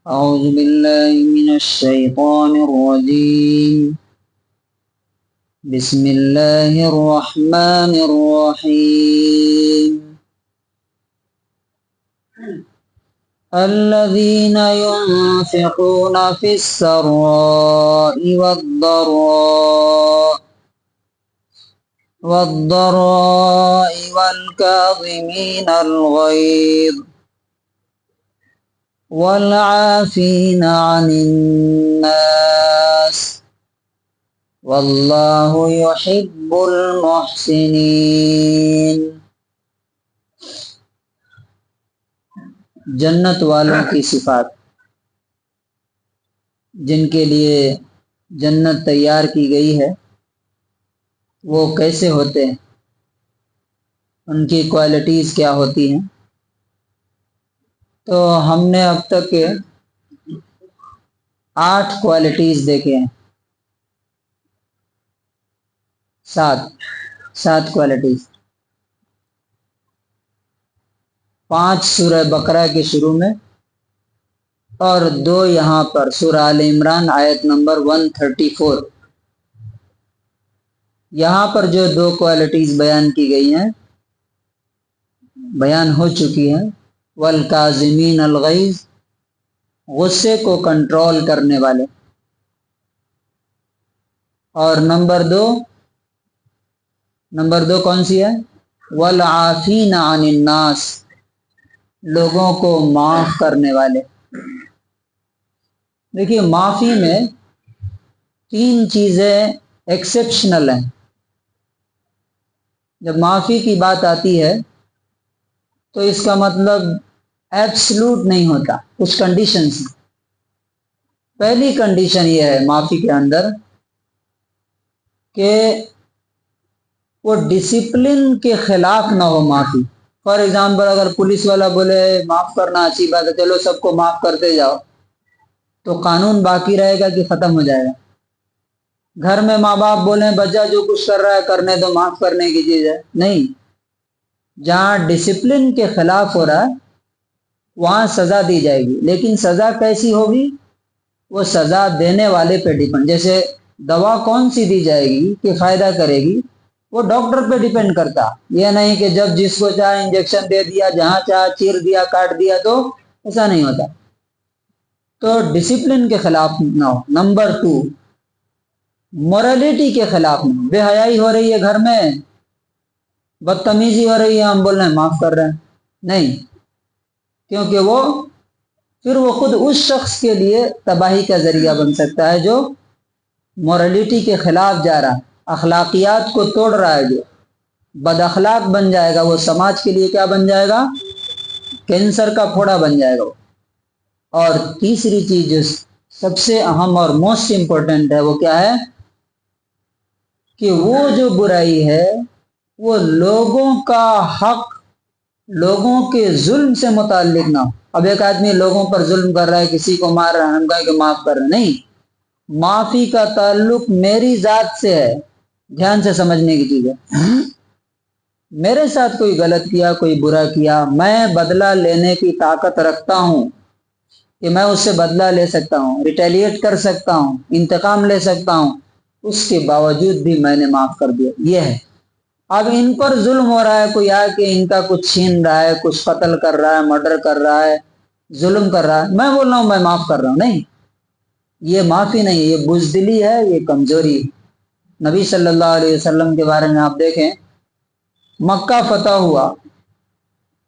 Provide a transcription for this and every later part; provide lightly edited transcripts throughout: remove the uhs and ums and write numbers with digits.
أعوذ بالله من الشيطان الرجيم. بسم الله الرحمن الرحيم. الذين ينفقون في السراء والضراء والكاظمين الغيظ والعافين عن الناس واللہ یحب المحسنین. جنت والوں کی صفات، جن کے لیے جنت تیار کی گئی ہے، وہ کیسے ہوتے ہیں، ان کی کوالٹیز کیا ہوتی ہیں. تو ہم نے اب تک 8 کوالٹیز دیکھے ہیں. 7 کوالٹیز. 5 سورہ بقرہ کے شروع میں اور 2 یہاں پر سورہ آل عمران آیت نمبر 134. یہاں پر جو 2 کوالٹیز بیان کی گئی ہیں، بیان ہو چکی ہیں. والکاظمین الغیظ، غصے کو کنٹرول کرنے والے. اور نمبر 2 کون سی ہے؟ والعافین عن الناس، لوگوں کو معاف کرنے والے. دیکھیے، معافی میں 3 چیزیں ایکسیپشنل ہیں. جب معافی کی بات آتی ہے تو اس کا مطلب ایبسلوٹ نہیں ہوتا، کچھ کنڈیشنز. پہلی کنڈیشن یہ ہے معافی کے اندر کہ وہ ڈسپلن کے خلاف نہ ہو معافی. فار ایگزامپل، اگر پولیس والا بولے معاف کرنا اچھی بات ہے، چلو سب کو معاف کرتے جاؤ، تو قانون باقی رہے گا کہ ختم ہو جائے گا. گھر میں ماں باپ بولیں بچہ جو کچھ کر رہا ہے کرنے دو، معاف کرنے کی چیز ہے نہیں. جہاں ڈسپلن کے خلاف ہو رہا ہے وہاں سزا دی جائے گی، لیکن سزا کیسی ہوگی وہ سزا دینے والے پہ ڈیپینڈ. جیسے دوا کون سی دی جائے گی کہ فائدہ کرے گی، وہ ڈاکٹر پہ ڈیپینڈ کرتا. یہ نہیں کہ جب جس کو چاہے انجیکشن دے دیا، جہاں چاہے چیر دیا، کاٹ دیا، تو ایسا نہیں ہوتا. تو ڈسپلن کے خلاف نہ ہو. نمبر 2، مورالٹی کے خلاف نہ ہو. بے حیائی ہو رہی ہے گھر میں، بدتمیزی ہو رہی ہے، ہم بول رہے ہیں معاف کر رہے ہیں، نہیں. کیونکہ پھر وہ خود اس شخص کے لیے تباہی کا ذریعہ بن سکتا ہے جو مورالٹی کے خلاف جا رہا ہے، اخلاقیات کو توڑ رہا ہے. جو بد اخلاق بن جائے گا وہ سماج کے لیے کیا بن جائے گا؟ کینسر کا پھوڑا بن جائے گا. اور تیسری چیز جو سب سے اہم اور موسٹ امپورٹنٹ ہے وہ کیا ہے کہ وہ جو برائی ہے وہ لوگوں کا حق، لوگوں کے ظلم سے متعلق نہ ہو. اب ایک آدمی لوگوں پر ظلم کر رہا ہے، کسی کو مار رہا ہے، ہم کہیں کہ معاف کر رہے ہیں، نہیں. معافی کا تعلق میری ذات سے ہے. دھیان سے سمجھنے کی چیز ہے. میرے ساتھ کوئی غلط کیا، کوئی برا کیا، میں بدلہ لینے کی طاقت رکھتا ہوں کہ میں اس سے بدلہ لے سکتا ہوں، ریٹیلیٹ کر سکتا ہوں، انتقام لے سکتا ہوں. اس کے باوجود بھی میں نے معاف کر دیا. یہ ہے. اب ان پر ظلم ہو رہا ہے، کوئی آ کے ان کا کچھ چھین رہا ہے، کچھ قتل کر رہا ہے، مرڈر کر رہا ہے، ظلم کر رہا ہے، میں بول رہا ہوں میں معاف کر رہا ہوں، نہیں. یہ معافی نہیں، یہ بزدلی ہے، یہ کمزوری ہے. نبی صلی اللہ علیہ وسلم کے بارے میں آپ دیکھیں، مکہ فتح ہوا،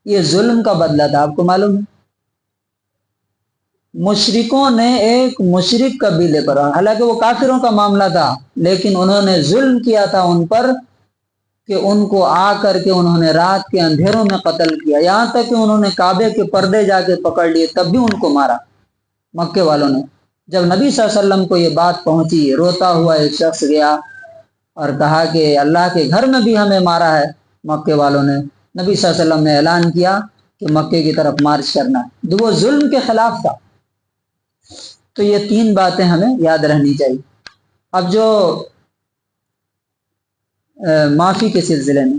یہ ظلم کا بدلہ تھا. آپ کو معلوم ہے مشرکوں نے ایک مشرک قبیلے پر، حالانکہ وہ کافروں کا معاملہ تھا، لیکن انہوں نے ظلم کیا تھا ان پر کہ ان کو آ کر کے انہوں نے رات کے اندھیروں میں قتل کیا. یہاں تک کہ انہوں نے کعبے کے پردے جا کے پکڑ لیے، تب بھی ان کو مارا مکے والوں نے. جب نبی صلی اللہ علیہ وسلم کو یہ بات پہنچی، روتا ہوا ایک شخص گیا اور کہا کہ اللہ کے گھر میں بھی ہمیں مارا ہے مکے والوں نے. نبی صلی اللہ علیہ وسلم نے اعلان کیا کہ مکے کی طرف مارچ کرنا ہے. وہ ظلم کے خلاف تھا. تو یہ 3 باتیں ہمیں یاد رہنی چاہیے. اب جو معافی کے سلسلے میں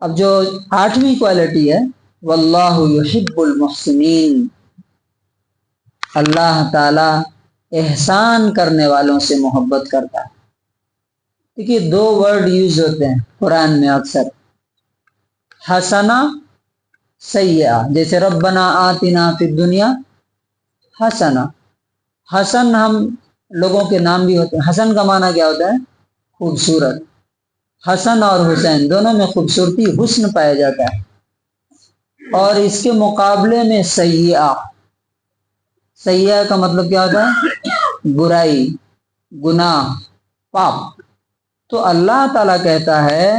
اب جو 8ویں کوالٹی ہے، واللہ یحب المحسنین، اللہ تعالیٰ احسان کرنے والوں سے محبت کرتا ہے۔ دیکھیے دو ورڈ یوز ہوتے ہیں قرآن میں اکثر، حسنہ سیئہ، جیسے ربنا آتنا فی الدنیا حسنہ۔ حسن ہم لوگوں کے نام بھی ہوتے ہیں۔ حسن کا معنی کیا ہوتا ہے؟ خوبصورت۔ حسن اور حسین دونوں میں خوبصورتی، حسن پایا جاتا ہے۔ اور اس کے مقابلے میں سیئہ، سیئہ کا مطلب کیا ہوتا ہے؟ برائی، گناہ، پاپ۔ تو اللہ تعالیٰ کہتا ہے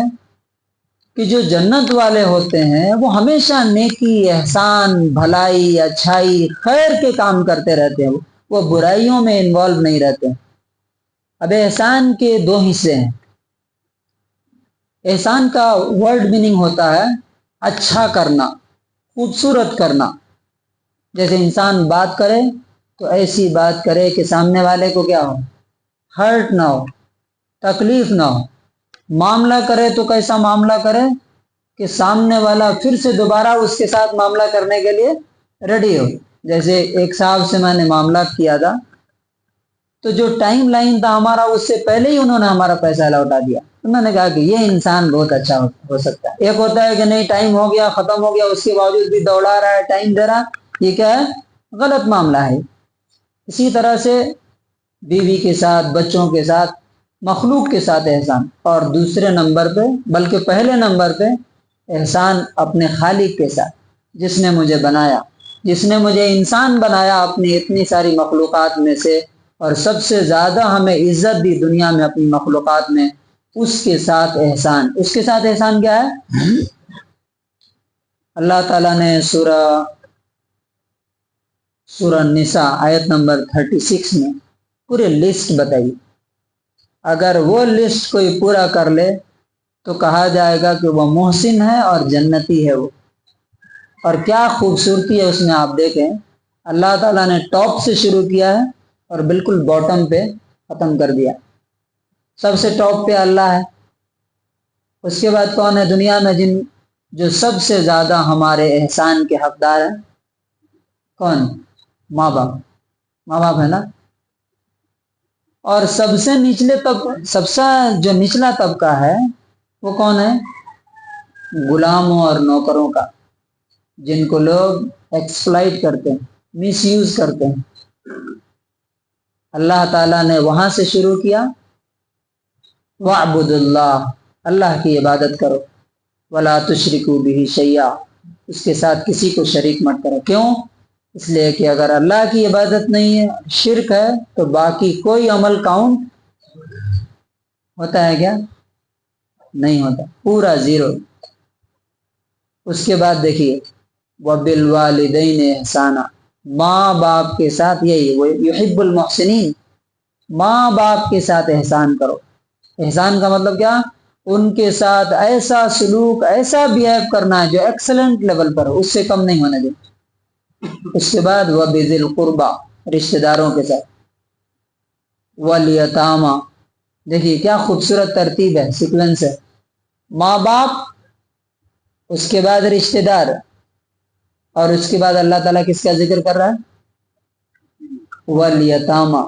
کہ جو جنت والے ہوتے ہیں وہ ہمیشہ نیکی، احسان، بھلائی، اچھائی، خیر کے کام کرتے رہتے ہیں، وہ برائیوں میں انوالو نہیں رہتے۔ اب احسان کے دو حصے ہیں۔ احسان کا ورڈ میننگ ہوتا ہے اچھا کرنا، خوبصورت کرنا۔ جیسے انسان بات کرے تو ایسی بات کرے کہ سامنے والے کو کیا ہو؟ ہرٹ نہ ہو، تکلیف نہ ہو۔ معاملہ کرے تو کیسا معاملہ کرے کہ سامنے والا پھر سے دوبارہ اس کے ساتھ معاملہ کرنے کے لیے ریڈی ہو۔ جیسے ایک صاحب سے میں نے معاملہ کیا تھا، تو جو ٹائم لائن تھا ہمارا، اس سے پہلے ہی انہوں نے ہمارا پیسہ لوٹا دیا۔ تو میں نے کہا کہ یہ انسان بہت اچھا ہو سکتا ہے۔ ایک ہوتا ہے کہ نہیں، ٹائم ہو گیا، ختم ہو گیا، اس کے باوجود بھی دوڑا رہا ہے، ٹائم دے رہا، یہ کیا ہے؟ غلط معاملہ ہے۔ اسی طرح سے بیوی کے ساتھ، بچوں کے ساتھ، مخلوق کے ساتھ احسان۔ اور دوسرے نمبر پہ، بلکہ پہلے نمبر پہ احسان اپنے خالق کے ساتھ، جس نے مجھے بنایا، جس نے مجھے انسان بنایا اپنی اتنی ساری مخلوقات میں سے، اور سب سے زیادہ ہمیں عزت دی دنیا میں اپنی مخلوقات میں، اس کے ساتھ احسان۔ اس کے ساتھ احسان کیا ہے؟ اللہ تعالیٰ نے سورہ نساء آیت نمبر 36 میں پورے لسٹ بتائی۔ اگر وہ لسٹ کوئی پورا کر لے تو کہا جائے گا کہ وہ محسن ہے اور جنتی ہے وہ۔ اور کیا خوبصورتی ہے اس میں، آپ دیکھیں اللہ تعالیٰ نے ٹاپ سے شروع کیا ہے اور بالکل باٹم پہ ختم کر دیا۔ سب سے ٹاپ پہ اللہ ہے، اس کے بعد کون ہے دنیا میں جو سب سے زیادہ ہمارے احسان کے حقدار ہیں؟ کون؟ ماں باپ۔ ماں باپ ہے نا۔ اور سب سے جو نچلا طبقہ ہے وہ کون ہے؟ غلاموں اور نوکروں کا، جن کو لوگ ایکسپلائٹ کرتے ہیں، مس یوز کرتے ہیں۔ اللہ تعالیٰ نے وہاں سے شروع کیا، وَاعْبُدُوا اللَّهَ، اللہ کی عبادت کرو، وَلَا تُشْرِكُوا بِهِ شَيْئًا، اس کے ساتھ کسی کو شریک مت کرو۔ کیوں؟ اس لیے کہ اگر اللہ کی عبادت نہیں ہے، شرک ہے، تو باقی کوئی عمل کاؤنٹ ہوتا ہے کیا؟ نہیں ہوتا، پورا زیرو۔ اس کے بعد دیکھیے وَبِالْوَالِدَيْنِ إِحْسَانًا، ماں باپ کے ساتھ، یہی وہ یحب المحسنین، ماں باپ کے ساتھ احسان کرو۔ احسان کا مطلب کیا؟ ان کے ساتھ ایسا سلوک، ایسا بیہیو کرنا ہے جو ایکسلنٹ لیول پر ہو، اس سے کم نہیں ہونے دیں۔ اس کے بعد وَبِذِي الْقُرْبَى، رشتہ داروں کے ساتھ، وَالْيَتَامَى، دیکھیے کیا خوبصورت ترتیب ہے، سیکوینس ہے۔ ماں باپ، اس کے بعد رشتہ دار، اور اس کے بعد اللہ تعالیٰ کس کا ذکر کر رہا ہے؟ وَالْيَتَامَى،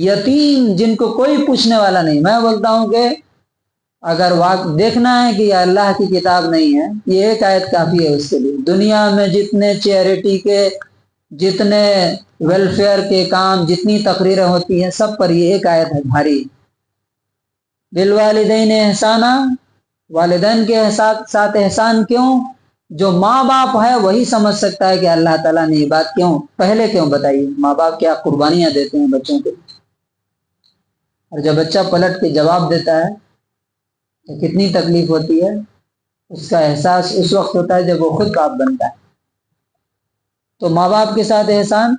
یتیم جن کو کوئی پوچھنے والا نہیں۔ میں بولتا ہوں کہ اگر دیکھنا ہے کہ یہ اللہ کی کتاب نہیں ہے، یہ ایک آیت کافی ہے اس کے لیے۔ دنیا میں جتنے چیریٹی کے، جتنے ویلفیئر کے کام، جتنی تقریریں ہوتی ہیں، سب پر یہ ایک آیت ہے بھاری۔ بالوالدین احسانا، والدین کے ساتھ احسان۔ کیوں؟ جو ماں باپ ہے وہی سمجھ سکتا ہے کہ اللہ تعالیٰ نے یہ بات پہلے کیوں بتائی۔ ماں باپ کیا قربانیاں دیتے ہیں بچوں کو، اور جب بچہ پلٹ کے جواب دیتا ہے تو کتنی تکلیف ہوتی ہے۔ اس کا احساس اس وقت ہوتا ہے جب وہ خود باپ بنتا ہے۔ تو ماں باپ کے ساتھ احسان،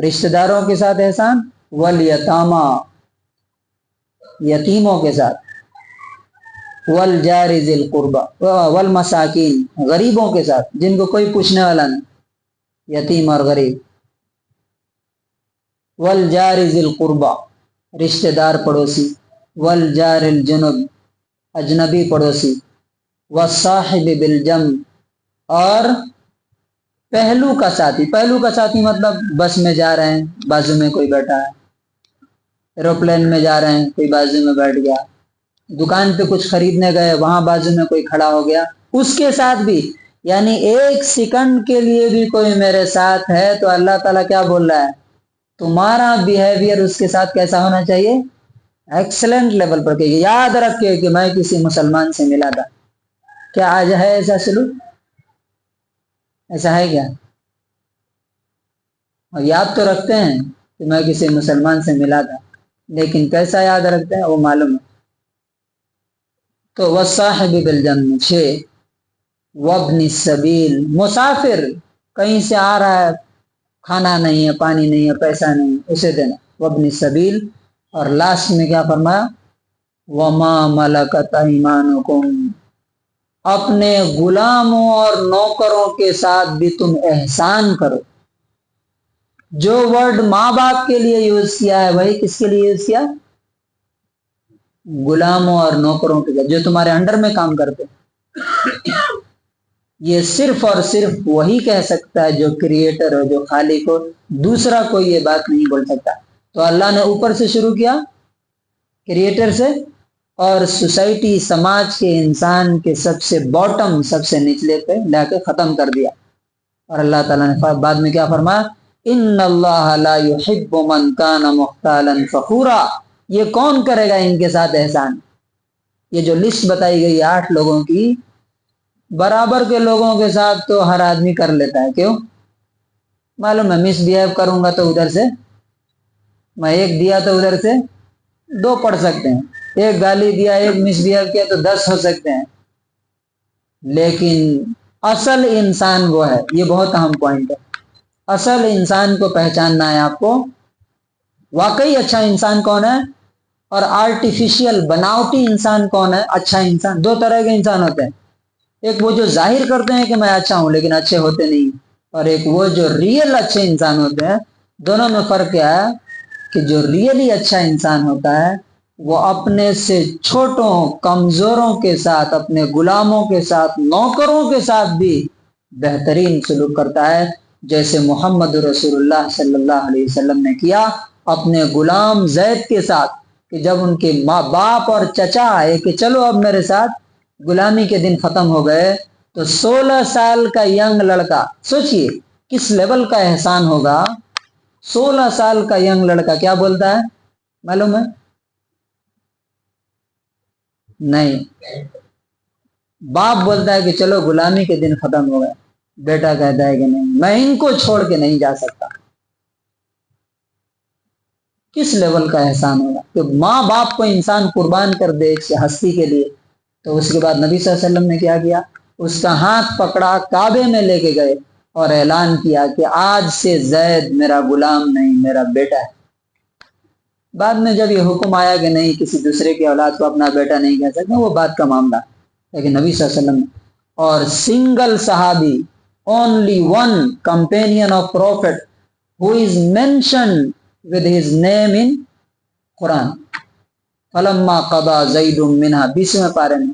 رشتہ داروں کے ساتھ احسان، والیتاما، یتیموں کے ساتھ، والجار ذی القربى، والمساکین، غریبوں کے ساتھ جن کو کوئی پوچھنے والا نہیں، یتیم اور غریب۔ والجار ذی القربى، رشتہ دار پڑوسی، والجار الجنب، اجنبی پڑوسی، والصاحب بالجنب، اور پہلو کا ساتھی مطلب بس میں جا رہے ہیں بازو میں کوئی بیٹھا ہے، ایروپلین میں جا رہے ہیں کوئی بازو میں بیٹھ گیا، دکان پہ کچھ خریدنے گئے وہاں بازو میں کوئی کھڑا ہو گیا، اس کے ساتھ بھی، یعنی ایک سیکنڈ کے لیے بھی کوئی میرے ساتھ ہے تو اللہ تعالیٰ کیا بول رہا ہے، تمہارا بیہیویئر اس کے ساتھ کیسا ہونا چاہیے، ایکسلنٹ لیول پر۔ کہ یاد رکھے کہ میں کسی مسلمان سے ملا تھا، کیا آج ہے ایسا سلوک؟ ایسا ہے کیا؟ اور یاد تو رکھتے ہیں کہ میں کسی مسلمان سے ملا تھا، لیکن کیسا یاد رکھتے ہیں وہ معلوم ہے۔ تو وصاحب بالجنب 6، وابن السبیل، مسافر کہیں سے آ رہا ہے، کھانا نہیں ہے، پانی نہیں ہے، پیسہ نہیں ہے، اسے دینا، وابن السبیل۔ اور لاسٹ میں کیا فرمایا، وما ملکت ایمانکم، اپنے غلاموں اور نوکروں کے ساتھ بھی تم احسان کرو۔ جو ورڈ ماں باپ کے لیے یوز کیا ہے وہی کس کے لیے یوز کیا، غلاموں اور نوکروں کے ساتھ، جو تمہارے انڈر میں کام کرتے۔ یہ صرف اور صرف وہی کہہ سکتا ہے جو کریٹر ہو، جو خالق ہو، دوسرا کوئی یہ بات نہیں بول سکتا۔ تو اللہ نے اوپر سے شروع کیا کریٹر سے، اور سوسائٹی سماج کے انسان کے سب سے باٹم، سب سے نچلے پہ لا کے ختم کر دیا۔ اور اللہ تعالیٰ نے بعد میں کیا فرمایا، ان اللہ لا يحب من کان مختالا فخورا، یہ کون کرے گا ان کے ساتھ احسان؟ یہ جو لسٹ بتائی گئی 8 لوگوں کی، برابر کے لوگوں کے ساتھ تو ہر آدمی کر لیتا ہے، کیوں معلوم ہے، مس بیہیو کروں گا تو ادھر سے میں 1 دیا تو ادھر سے 2 پڑھ سکتے ہیں، 1 گالی دیا، 1 مس بیہیو کیا تو 10 ہو سکتے ہیں۔ لیکن اصل انسان وہ ہے، یہ بہت اہم پوائنٹ ہے، اصل انسان کو پہچاننا ہے آپ کو، واقعی اچھا انسان کون ہے اور آرٹیفیشل بناوٹی انسان کون ہے۔ اچھا انسان 2 طرح کے انسان ہوتے ہیں، ایک وہ جو ظاہر کرتے ہیں کہ میں اچھا ہوں لیکن اچھے ہوتے نہیں، اور ایک وہ جو ریئل اچھے انسان ہوتے ہیں۔ دونوں میں فرق کیا ہے کہ جو ریئلی اچھا انسان ہوتا ہے وہ اپنے سے چھوٹوں، کمزوروں کے ساتھ، اپنے غلاموں کے ساتھ، نوکروں کے ساتھ بھی بہترین سلوک کرتا ہے، جیسے محمد رسول اللہ صلی اللہ علیہ وسلم نے کیا اپنے غلام زید کے ساتھ، کہ جب ان کے ماں باپ اور چچا آئے کہ چلو اب میرے ساتھ، غلامی کے دن ختم ہو گئے، تو 16 سال کا ینگ لڑکا، سوچئے کس لیول کا احسان ہوگا، 16 سال کا ینگ لڑکا کیا بولتا ہے معلوم ہے، نہیں، باپ بولتا ہے کہ چلو غلامی کے دن ختم ہو گئے، بیٹا کہتا ہے کہ نہیں، میں ان کو چھوڑ کے نہیں جا سکتا۔ کس لیول کا احسان ہوگا کہ ماں باپ کو انسان قربان کر دے اس ہستی کے لیے۔ تو اس کے بعد نبی صلی اللہ علیہ وسلم نے کیا کیا، اس کا ہاتھ پکڑا، کعبے میں لے کے گئے اور اعلان کیا کہ آج سے زید میرا غلام نہیں، میرا بیٹا ہے۔ بعد میں جب یہ حکم آیا کہ نہیں، کسی دوسرے کی اولاد کو اپنا بیٹا نہیں کہہ سکتے، وہ بات کا معاملہ، لیکن نبی صلی اللہ علیہ وسلم نے، اور سنگل صحابی، only one companion of prophet who is mentioned with his name in قرآن، فلما قضا زید منہا 20ویں پارے میں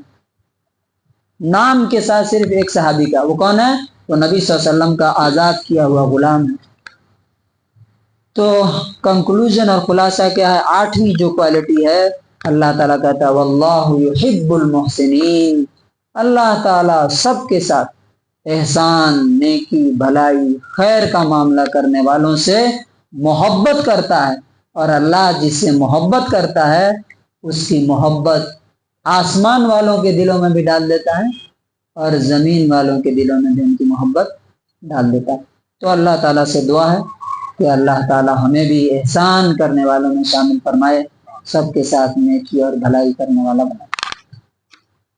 نام کے ساتھ صرف ایک صحابی کا، وہ کون ہے، وہ نبی صلی اللہ علیہ وسلم کا آزاد کیا ہوا غلام ہے۔ تو کنکلوژن اور خلاصہ کیا ہے، 8ویں جو کوالٹی ہے، اللہ تعالیٰ کہتا ہے واللہ یحب المحسنین، اللہ تعالیٰ سب کے ساتھ احسان، نیکی، بھلائی، خیر کا معاملہ کرنے والوں سے محبت کرتا ہے، اور اللہ جس سے محبت کرتا ہے اس کی محبت آسمان والوں کے دلوں میں بھی ڈال دیتا ہے اور زمین والوں کے دلوں میں بھی ان کی محبت ڈال دیتا ہے۔ تو اللہ تعالیٰ سے دعا ہے کہ اللہ تعالیٰ ہمیں بھی احسان کرنے والوں میں شامل فرمائے، سب کے ساتھ نیکی اور بھلائی کرنے والا بنائے۔